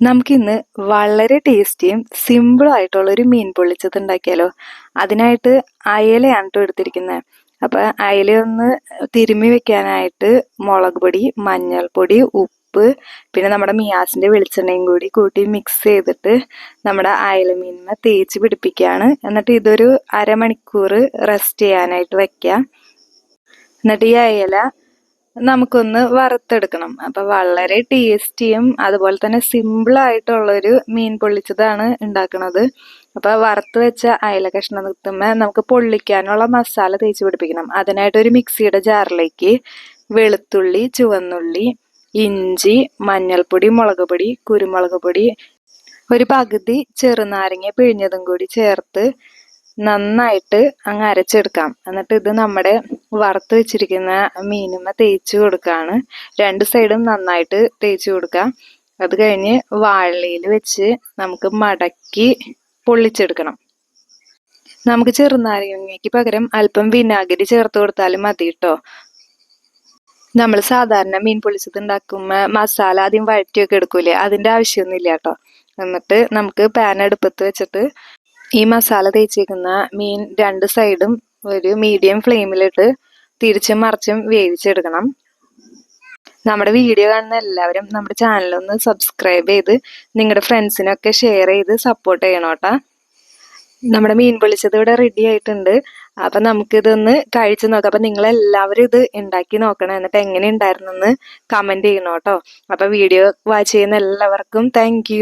നമുക്കിന്ന് വളരെ ടേസ്റ്റിയും സിമ്പിളും ആയിട്ടുള്ള ഒരു മീൻ പൊള്ളിച്ചത് ഉണ്ടാക്കിയാലോ. അതിനായിട്ട് അയലയാണ് കേട്ടോ എടുത്തിരിക്കുന്നത്. അപ്പം അയലയൊന്ന് തിരുമ്മി വെക്കാനായിട്ട് മുളക് പൊടി, മഞ്ഞൾപ്പൊടി, ഉപ്പ്, പിന്നെ നമ്മുടെ മിയാസിൻ്റെ വെളിച്ചെണ്ണയും കൂടി കൂട്ടി മിക്സ് ചെയ്തിട്ട് നമ്മുടെ അയല മീനിനെ തേച്ച് പിടിപ്പിക്കുകയാണ്. എന്നിട്ട് ഇതൊരു അരമണിക്കൂർ റെസ്റ്റ് ചെയ്യാനായിട്ട് വെക്കാം. എന്നിട്ട് ഈ അയല നമുക്കൊന്ന് വറുത്തെടുക്കണം. അപ്പം വളരെ ടേസ്റ്റിയും അതുപോലെ തന്നെ സിമ്പിളായിട്ടുള്ളൊരു മീൻ പൊള്ളിച്ചതാണ് ഉണ്ടാക്കുന്നത്. അപ്പോൾ വറുത്ത് വെച്ച അയല കഷ്ണം നിർത്തുമ്പോൾ നമുക്ക് പൊള്ളിക്കാനുള്ള മസാല തേച്ച് പിടിപ്പിക്കണം. അതിനായിട്ടൊരു മിക്സിയുടെ ജാറിലേക്ക് വെളുത്തുള്ളി, ചുവന്നുള്ളി, ഇഞ്ചി, മഞ്ഞൾപ്പൊടി, മുളക് പൊടി, കുരുമുളക് പൊടി, ഒരു പകുതി ചെറുനാരങ്ങ പിഴിഞ്ഞതും കൂടി ചേർത്ത് നന്നായിട്ട് അങ്ങ് അരച്ചെടുക്കാം. എന്നിട്ട് ഇത് നമ്മുടെ വറുത്ത് വെച്ചിരിക്കുന്ന മീനുമ്മ തേച്ച് കൊടുക്കുകയാണ്. രണ്ട് സൈഡും നന്നായിട്ട് തേച്ച് കൊടുക്കാം. അത് കഴിഞ്ഞ് വാഴയിലയിൽ വെച്ച് നമുക്ക് മടക്കി പൊള്ളിച്ചെടുക്കണം. നമുക്ക് ചെറുനാരങ്ങയ്ക്ക് പകരം അല്പം വിനാഗിരി ചേർത്ത് കൊടുത്താലും മതി കേട്ടോ. നമ്മൾ സാധാരണ മീൻ പൊള്ളിച്ചത് ഉണ്ടാക്കുമ്പോൾ മസാല ആദ്യം വഴറ്റിയൊക്കെ എടുക്കൂലേ, അതിൻ്റെ ആവശ്യമൊന്നുമില്ല കേട്ടോ. എന്നിട്ട് നമുക്ക് പാൻ അടുപ്പത്ത് വെച്ചിട്ട് ഈ മസാല തേച്ചേക്കുന്ന മീൻ രണ്ട് സൈഡും ഒരു മീഡിയം ഫ്ലെയിമിലിട്ട് തിരിച്ചും മറിച്ചും വേവിച്ചെടുക്കണം. നമ്മുടെ വീഡിയോ കാണുന്ന എല്ലാവരും നമ്മുടെ ചാനലൊന്ന് സബ്സ്ക്രൈബ് ചെയ്ത് നിങ്ങളുടെ ഫ്രണ്ട്സിനൊക്കെ ഷെയർ ചെയ്ത് സപ്പോർട്ട് ചെയ്യണം കേട്ടോ. നമ്മുടെ മീൻ പൊള്ളിച്ചത് ഇവിടെ റെഡി ആയിട്ടുണ്ട്. അപ്പം നമുക്കിതൊന്ന് കഴിച്ചു നോക്കാം. അപ്പം നിങ്ങളെല്ലാവരും ഇത് ഉണ്ടാക്കി നോക്കണം. എന്നിട്ട് എങ്ങനെ ഉണ്ടായിരുന്നെന്ന് കമൻറ്റ് ചെയ്യണം കേട്ടോ. അപ്പം വീഡിയോ വാച്ച് ചെയ്യുന്ന എല്ലാവർക്കും താങ്ക്